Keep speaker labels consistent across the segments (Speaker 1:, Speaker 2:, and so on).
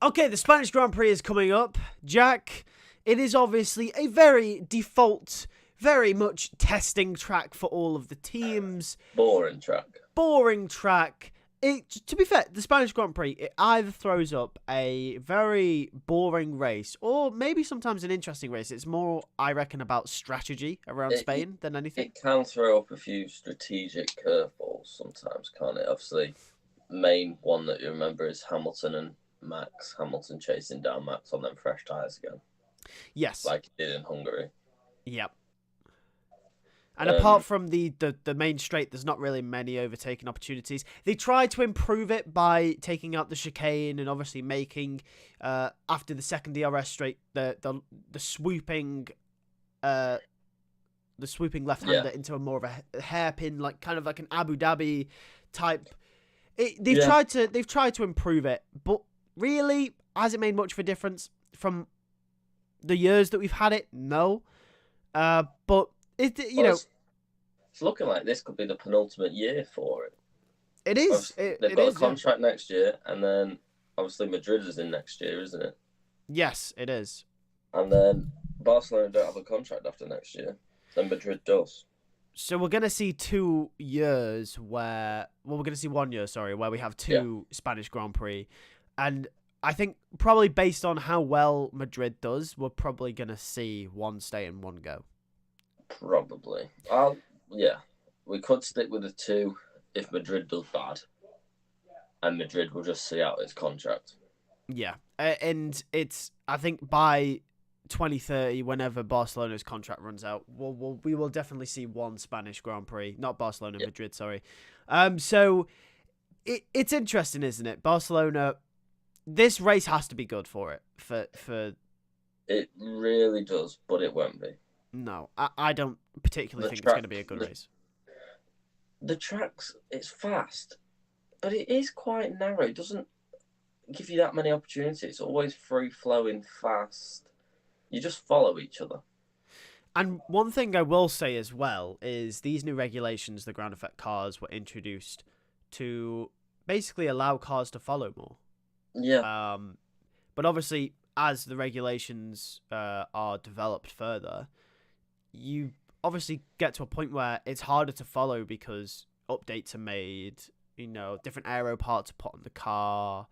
Speaker 1: Okay, the Spanish Grand Prix is coming up. Jack, it is obviously a very default, very much testing track for all of the teams.
Speaker 2: Boring track.
Speaker 1: Boring track. To be fair, the Spanish Grand Prix, it either throws up a very boring race or maybe sometimes an interesting race. It's more, I reckon, about strategy around
Speaker 2: It, it
Speaker 1: Spain than anything.
Speaker 2: it can throw up a few strategic curveballs sometimes, can't it? Obviously, main one that you remember is Hamilton and Max. Hamilton chasing down Max on them fresh tyres again,
Speaker 1: Yes.
Speaker 2: like he did in Hungary.
Speaker 1: Yep. And apart
Speaker 2: Um,
Speaker 1: from the main straight, there's not really many overtaking opportunities. They tried to improve it by taking out the chicane and obviously making, after the second DRS straight, the swooping
Speaker 2: yeah,
Speaker 1: left-hander into a more of a hairpin, like kind of like an Abu Dhabi type. They've
Speaker 2: yeah.
Speaker 1: tried to improve it, but really, has it made much of a difference from the years that we've had it? No. But
Speaker 2: Well, it's looking like this could be the penultimate year for it.
Speaker 1: it is.
Speaker 2: Obviously,
Speaker 1: It,
Speaker 2: they've
Speaker 1: it
Speaker 2: got a
Speaker 1: is. Yeah.
Speaker 2: contract next year, and then obviously Madrid is in next year, isn't it?
Speaker 1: Yes, it is.
Speaker 2: And then Barcelona don't have a contract after next year. Then Madrid does.
Speaker 1: So we're gonna see 2 years where, well, we're gonna see 1 year, sorry, where we have
Speaker 2: Yeah,
Speaker 1: two Spanish Grand Prix, and I think probably based on how well Madrid does, we're probably gonna see one stay and one go.
Speaker 2: probably. Yeah, we could stick with the two if Madrid does bad, and Madrid will just see out its contract.
Speaker 1: Yeah, and it's, I think by 2030, whenever Barcelona's contract runs out, we will definitely see one Spanish Grand Prix, not Barcelona,
Speaker 2: Yeah,
Speaker 1: Madrid, sorry. So it's interesting, isn't it? Barcelona, this race has to be good for it. For
Speaker 2: it really does, but it won't be.
Speaker 1: No, I don't particularly
Speaker 2: The
Speaker 1: think it's going
Speaker 2: track,
Speaker 1: to be a good
Speaker 2: the,
Speaker 1: race.
Speaker 2: the tracks, it's fast, but it is quite narrow. It doesn't give you that many opportunities. It's always free flowing, fast. You just follow each other.
Speaker 1: And one thing I will say as well is these new regulations, the ground effect cars, were introduced to basically allow cars to follow more.
Speaker 2: Yeah,
Speaker 1: Um, but obviously, as the regulations are developed further, you obviously get to a point where it's harder to follow because updates are made, different aero parts are put on the car,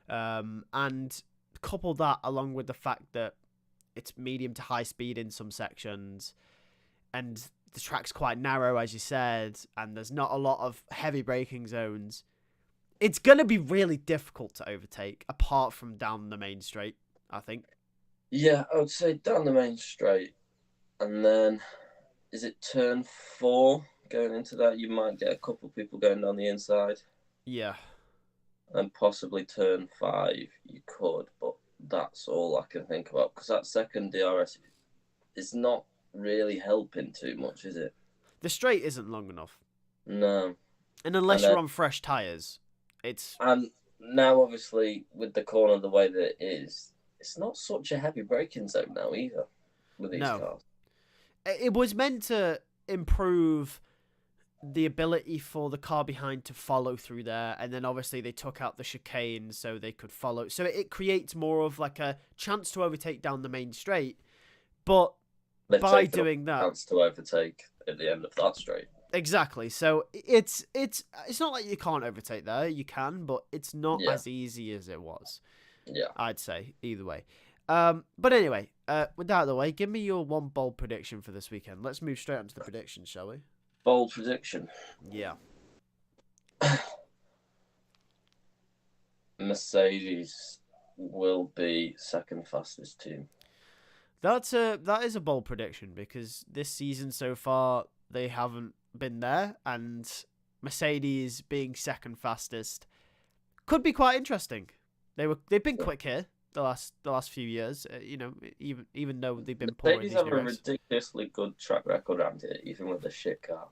Speaker 1: and couple that along with the fact that it's medium to high speed in some sections, and the track's quite narrow, as you said, and there's not a lot of heavy braking zones. It's going to be really difficult to overtake, apart from down the main straight, I think.
Speaker 2: yeah. I would say down the main straight, and then is it turn four going into that? You might get a couple of people going down the inside,
Speaker 1: Yeah.
Speaker 2: and possibly turn five. You could, but that's all I can think about because that second DRS is not really helping too much, is it?
Speaker 1: The straight isn't long enough.
Speaker 2: No.
Speaker 1: And
Speaker 2: And
Speaker 1: unless
Speaker 2: then
Speaker 1: you're on fresh tyres, it's...
Speaker 2: and now obviously with the corner the way that it is, it's not such a heavy braking zone now either with these
Speaker 1: No.
Speaker 2: cars.
Speaker 1: It was meant to improve the ability for the car behind to follow through there, and then obviously they took out the chicane so they could follow. So it creates more of like a chance to overtake down the main straight, but
Speaker 2: They've
Speaker 1: by
Speaker 2: taken up
Speaker 1: doing
Speaker 2: a
Speaker 1: that...
Speaker 2: chance to overtake at the end of that straight.
Speaker 1: Exactly. So it's not like you can't overtake there. You can, but it's not
Speaker 2: Yeah,
Speaker 1: as easy as it was.
Speaker 2: yeah.
Speaker 1: I'd say either way. But anyway, with that out of the way, give me your one bold prediction for this weekend. Let's move straight on to the predictions, shall we?
Speaker 2: Bold prediction.
Speaker 1: Yeah.
Speaker 2: Mercedes will be second fastest team.
Speaker 1: That is a bold prediction because this season so far they haven't been there, and Mercedes being second fastest could be quite interesting. They've been quick here the last few years. Even though they've been poor in
Speaker 2: Mercedes
Speaker 1: these
Speaker 2: have
Speaker 1: new
Speaker 2: a
Speaker 1: races,
Speaker 2: ridiculously good track record around here, even with the shit car.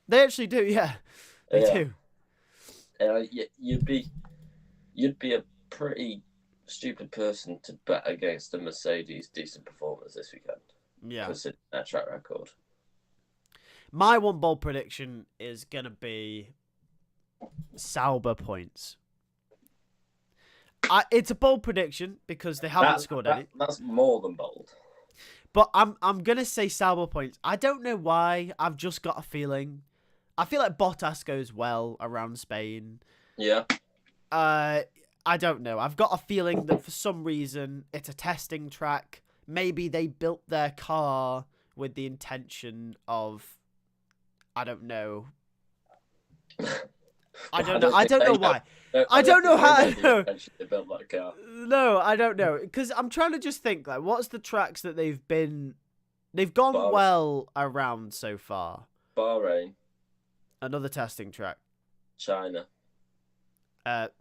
Speaker 1: they actually do. Yeah, they
Speaker 2: Yeah,
Speaker 1: do.
Speaker 2: you'd be a pretty stupid person to bet against a Mercedes decent performance this weekend,
Speaker 1: Yeah.
Speaker 2: considering their track record.
Speaker 1: My one bold prediction is gonna be Sauber points. It's a bold prediction because they haven't scored any.
Speaker 2: That's more than bold.
Speaker 1: But I'm gonna say Sauber points. I don't know why. I've just got a feeling. I feel like Bottas goes well around Spain.
Speaker 2: Yeah.
Speaker 1: I don't know. I've got a feeling that for some reason it's a testing track. Maybe they built their car with the intention of, I don't know. I don't know. I don't know why. I don't know how.
Speaker 2: They built that car.
Speaker 1: No, I don't know. Because I'm trying to just think, like, what's the tracks that they've gone well around so far?
Speaker 2: Bahrain.
Speaker 1: Another testing track.
Speaker 2: China.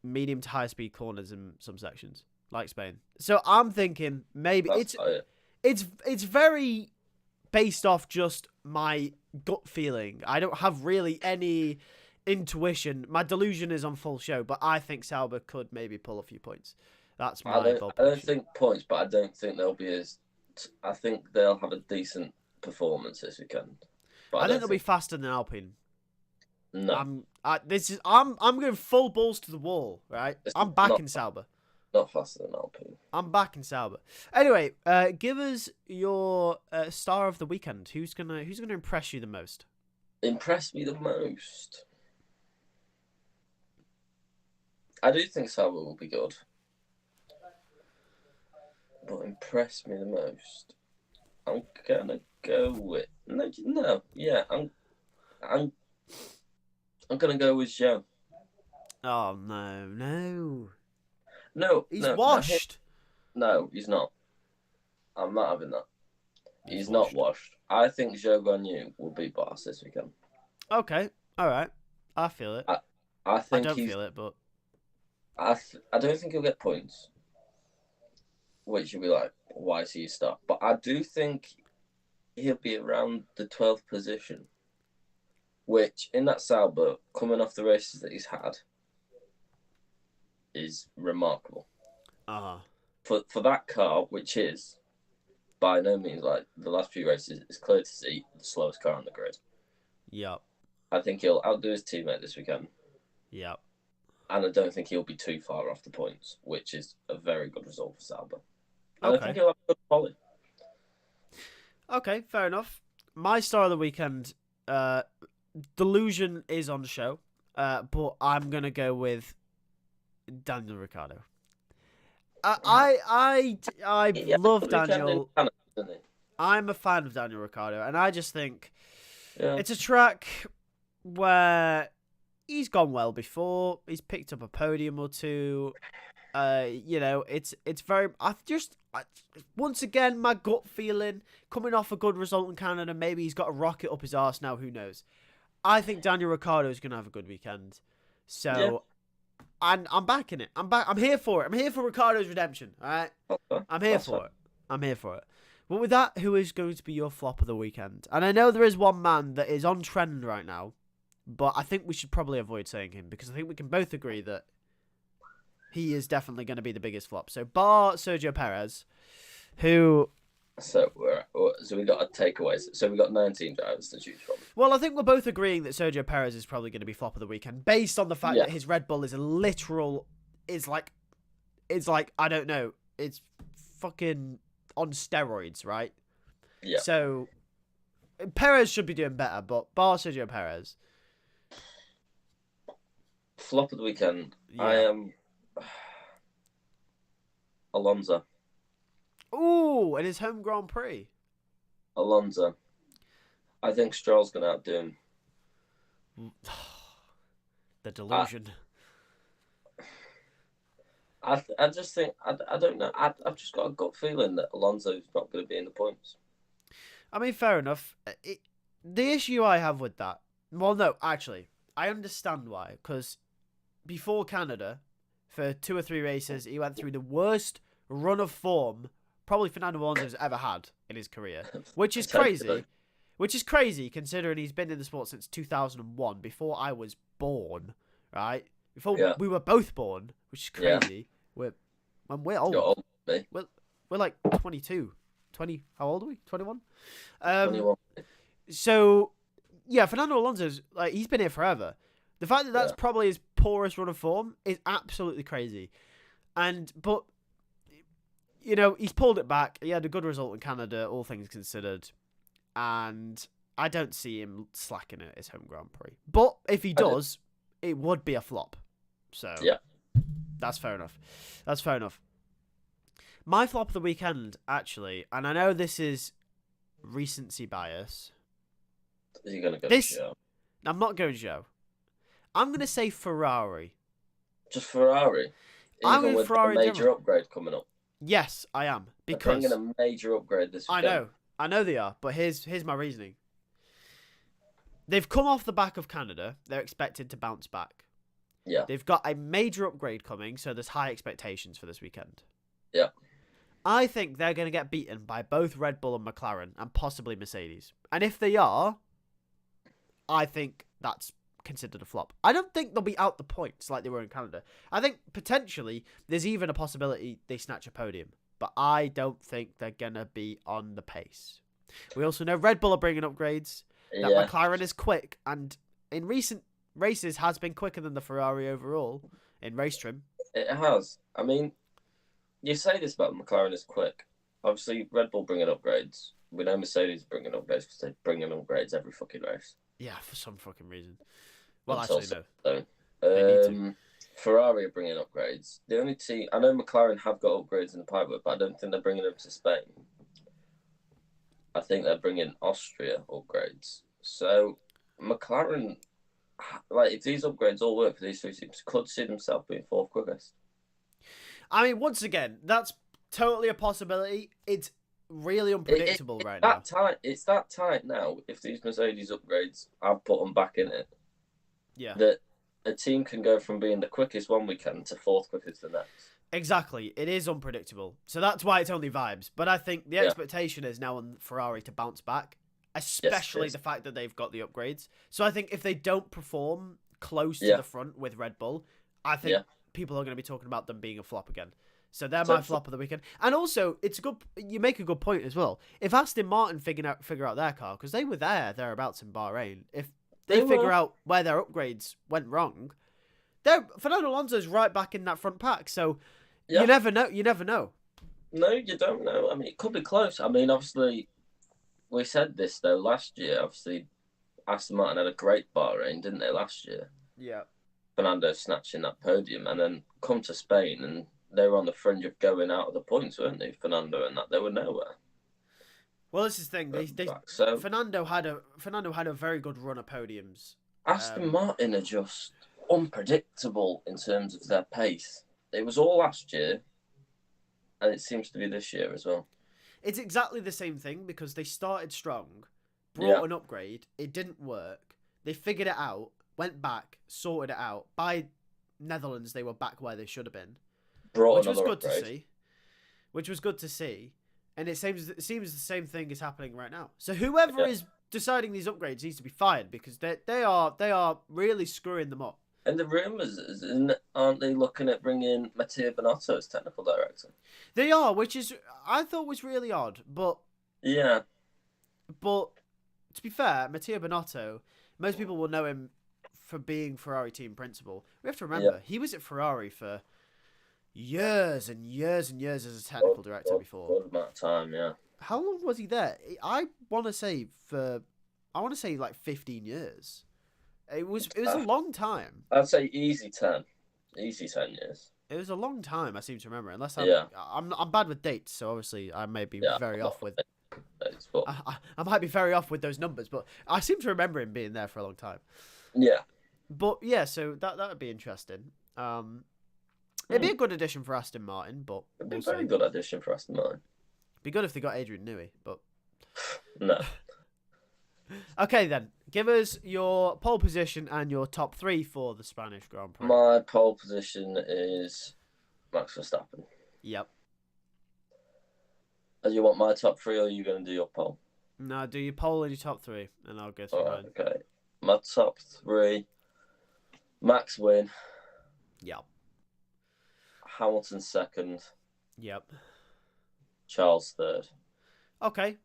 Speaker 1: Medium to high speed corners in some sections, like Spain. So I'm thinking maybe it's very based off just my gut feeling. I don't have really any intuition. My delusion is on full show, but I think Sauber could maybe pull a few points. That's my
Speaker 2: I don't think points, but I don't think they'll be as. I think they'll have a decent performance this weekend. But
Speaker 1: I think they'll be faster than Alpine.
Speaker 2: No,
Speaker 1: I'm going full balls to the wall, right? I'm backing Sauber.
Speaker 2: Not faster than Alpine.
Speaker 1: I'm backing Sauber. Anyway, give us your star of the weekend. Who's gonna impress you the most?
Speaker 2: Impress me the most. I do think Sauber will be good, but impress me the most. I'm gonna go with I'm gonna go with Joe.
Speaker 1: Oh no! He's
Speaker 2: no,
Speaker 1: washed.
Speaker 2: No, he's not. I'm not having that. He's not washed. I think Zhou Guanyu will beat Bottas this weekend.
Speaker 1: Okay, all right. I feel it.
Speaker 2: I think
Speaker 1: I don't feel it, but
Speaker 2: I don't think he'll get points, which you'll be like, why is he a start? But I do think he'll be around the 12th position, which in that Sauber, coming off the races that he's had, is remarkable. For that car, which is by no means like the last few races, it's clear to see the slowest car on the grid.
Speaker 1: Yep.
Speaker 2: I think he'll outdo his teammate this weekend.
Speaker 1: Yep.
Speaker 2: And I don't think he'll be too far off the points, which is a very good result for Sauber. And
Speaker 1: Okay.
Speaker 2: I think he'll have a good quality.
Speaker 1: Okay, fair enough. My star of the weekend, delusion is on show, but I'm gonna go with Daniel Ricciardo. I love Daniel. I'm a fan of Daniel Ricciardo, and I just think it's a track where he's gone well before. He's picked up a podium or two. It's very. Once again, my gut feeling coming off a good result in Canada. Maybe he's got a rocket up his arse now. Who knows? I think Daniel Ricciardo is going to have a good weekend. So, and I'm backing it. I'm here for it. I'm here for Ricciardo's redemption. All right. I'm here for it. I'm here for it. But with that, who is going to be your flop of the weekend? And I know there is one man that is on trend right now, but I think we should probably avoid saying him because I think we can both agree that he is definitely going to be the biggest flop. So bar Sergio Perez, who...
Speaker 2: So we got takeaways. So we got 19 drivers to choose from.
Speaker 1: Well, I think we're both agreeing that Sergio Perez is probably going to be flop of the weekend based on the fact that his Red Bull is a literal... It's like, I don't know. It's fucking on steroids, right?
Speaker 2: Yeah.
Speaker 1: So Perez should be doing better, but bar Sergio Perez.
Speaker 2: Flop of the weekend. Yeah. I am... Alonso.
Speaker 1: Ooh, in his home Grand Prix.
Speaker 2: Alonso. I think Stroll's going to outdo him.
Speaker 1: The delusion.
Speaker 2: I just think, I don't know. I've just got a gut feeling that Alonso's not going to be in the points.
Speaker 1: I mean, fair enough. The issue I have with that... Well, no, actually, I understand why. Because before Canada, for 2 or 3 races, he went through the worst run of form probably Fernando Alonso's ever had in his career, which is crazy. Which is crazy considering he's been in the sport since 2001, before I was born, right? Before we were both born, which is crazy. We're old.
Speaker 2: You're old, mate.
Speaker 1: We're like 22. 20, how old are we? 21?
Speaker 2: 21.
Speaker 1: So, yeah, Fernando Alonso's, like, he's been here forever. The fact that that's probably his poorest run of form is absolutely crazy. But you know, he's pulled it back. He had a good result in Canada, all things considered, and I don't see him slacking at his home Grand Prix. But if he does, it would be a flop. So
Speaker 2: Yeah.
Speaker 1: that's fair enough. That's fair enough. My flop of the weekend, actually, and I know this is recency bias.
Speaker 2: Is he going to go Joe?
Speaker 1: I'm not going Joe. I'm going to say Ferrari.
Speaker 2: Just Ferrari? Even with a major upgrade coming up?
Speaker 1: Yes, I am. Because
Speaker 2: they're bringing a major upgrade this weekend.
Speaker 1: I know they are, but here's my reasoning. They've come off the back of Canada. They're expected to bounce back.
Speaker 2: Yeah.
Speaker 1: They've got a major upgrade coming, so there's high expectations for this weekend.
Speaker 2: Yeah.
Speaker 1: I think they're going to get beaten by both Red Bull and McLaren, and possibly Mercedes. And if they are, I think that's considered a flop. I don't think they'll be out the points like they were in Canada. I think potentially there's even a possibility they snatch a podium, but I don't think they're going to be on the pace. We also know Red Bull are bringing upgrades, that McLaren is quick, and in recent races has been quicker than the Ferrari overall in race trim.
Speaker 2: It has. I mean, you say this about McLaren is quick. Obviously, Red Bull bringing upgrades. We know Mercedes bringing upgrades because they bring in upgrades every fucking race.
Speaker 1: Yeah, for some fucking reason. Well,
Speaker 2: It's
Speaker 1: actually, no.
Speaker 2: Ferrari are bringing upgrades. The only team... I know McLaren have got upgrades in the pipework, but I don't think they're bringing them to Spain. I think they're bringing Austria upgrades. So, McLaren, like, if these upgrades all work for these three teams, could see themselves being fourth quickest.
Speaker 1: I mean, once again, that's totally a possibility. It's really unpredictable right now.
Speaker 2: It's that tight now. If these Mercedes upgrades, I've put them back in it.
Speaker 1: Yeah.
Speaker 2: That a team can go from being the quickest one weekend to fourth quickest the next.
Speaker 1: Exactly. It is unpredictable. So that's why it's only vibes. But I think the expectation is now on Ferrari to bounce back, especially the fact that they've got the upgrades. So I think if they don't perform close to the front with Red Bull, I think people are going to be talking about them being a flop again. So they're my flop of the weekend. And also, it's good. You make a good point as well. If Aston Martin figure out their car, because they were thereabouts in Bahrain, if they figure out where their upgrades went wrong, Fernando Alonso's right back in that front pack. So you never know. You never know.
Speaker 2: No, you don't know. I mean, it could be close. I mean, obviously, we said this though last year. Obviously, Aston Martin had a great Bahrain, didn't they, last year?
Speaker 1: Yeah.
Speaker 2: Fernando snatching that podium, and then come to Spain, and they were on the fringe of going out of the points, weren't they? Fernando and that, they were nowhere.
Speaker 1: Well, this is the thing. Fernando had a very good run of podiums.
Speaker 2: Aston Martin are just unpredictable in terms of their pace. It was all last year, and it seems to be this year as well.
Speaker 1: It's exactly the same thing because they started strong, brought an upgrade, it didn't work, they figured it out, went back, sorted it out. By Netherlands, they were back where they should have been. Which was good to see. And it seems the same thing is happening right now. So whoever is deciding these upgrades needs to be fired because they are really screwing them up.
Speaker 2: And the rumours, aren't they looking at bringing Matteo Binotto as technical director?
Speaker 1: They are, which is I thought was really odd. But to be fair, Matteo Binotto, most people will know him for being Ferrari team principal. We have to remember he was at Ferrari for years and years and years as a technical director before.
Speaker 2: Good amount of time, yeah.
Speaker 1: How long was he there? I want to say like 15 years. It was a long time.
Speaker 2: I'd say easy 10 years.
Speaker 1: It was a long time. I seem to remember, unless I'm bad with dates, so obviously I may be very off with.
Speaker 2: Dates, but...
Speaker 1: I might be very off with those numbers, but I seem to remember him being there for a long time.
Speaker 2: Yeah.
Speaker 1: But yeah, so that would be interesting. It'd be a good addition for Aston Martin, but
Speaker 2: it'd be a very good addition for Aston Martin.
Speaker 1: Be good if they got Adrian Newey, but
Speaker 2: no.
Speaker 1: Okay, then give us your pole position and your top three for the Spanish Grand Prix.
Speaker 2: My pole position is Max Verstappen.
Speaker 1: Yep.
Speaker 2: Do you want my top three, or are you going to do your pole?
Speaker 1: No, do your pole and your top three, and I'll go through mine.
Speaker 2: Okay. My top three: Max win.
Speaker 1: Yep.
Speaker 2: Hamilton second.
Speaker 1: Yep.
Speaker 2: Charles third.
Speaker 1: Okay.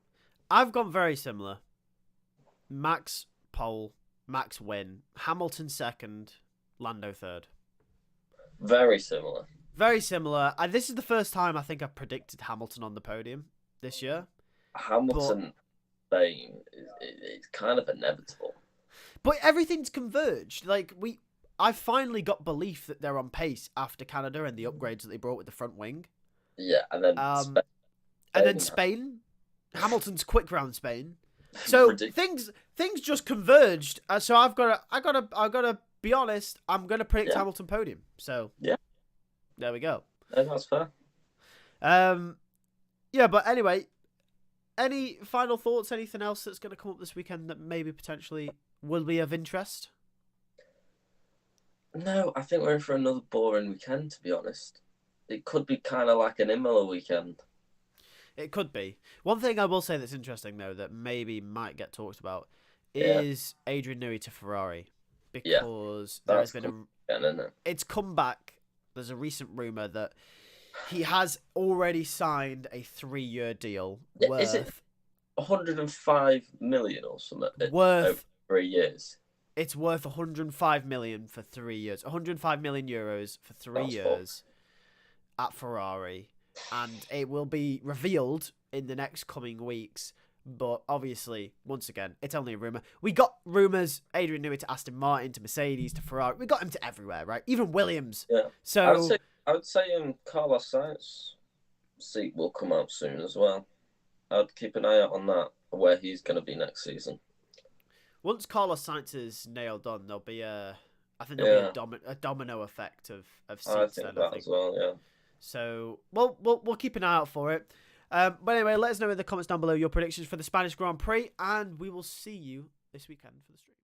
Speaker 1: I've gone very similar. Max pole, Max win, Hamilton second, Lando third.
Speaker 2: Very similar.
Speaker 1: Very similar. And this is the first time I think I've predicted Hamilton on the podium this year.
Speaker 2: Hamilton, Spain, it's kind of inevitable.
Speaker 1: But everything's converged. Like I finally got belief that they're on pace after Canada and the upgrades that they brought with the front wing.
Speaker 2: Yeah, and then
Speaker 1: Spain. And then Spain, Hamilton's quick round Spain. So things just converged. So I gotta be honest. I'm gonna predict Hamilton podium. So
Speaker 2: yeah,
Speaker 1: there we go.
Speaker 2: No, that's fair.
Speaker 1: Yeah, but anyway, any final thoughts? Anything else that's gonna come up this weekend that maybe potentially will be of interest?
Speaker 2: No, I think we're in for another boring weekend. To be honest, it could be kind of like an Imola weekend.
Speaker 1: It could be. One thing I will say that's interesting, though, that maybe might get talked about is Adrian Newey to Ferrari. Because there has been it's come back. There's a recent rumour that he has already signed a 3-year deal worth...
Speaker 2: Is it 105 million or something?
Speaker 1: Worth...
Speaker 2: Over 3 years.
Speaker 1: It's worth 105 million for 3 years. 105 million euros for 3 years at Ferrari. And it will be revealed in the next coming weeks. But obviously, once again, it's only a rumour. We got rumours, Adrian Newey to Aston Martin, to Mercedes, to Ferrari. We got him to everywhere, right? Even Williams.
Speaker 2: Yeah.
Speaker 1: So
Speaker 2: I would say Carlos Sainz's seat will come out soon as well. I'd keep an eye out on that, where he's going to be next season.
Speaker 1: Once Carlos Sainz is nailed on, there'll be a domino effect of seats.
Speaker 2: I think that as well, yeah.
Speaker 1: So we'll keep an eye out for it. But anyway, let us know in the comments down below your predictions for the Spanish Grand Prix, and we will see you this weekend for the stream.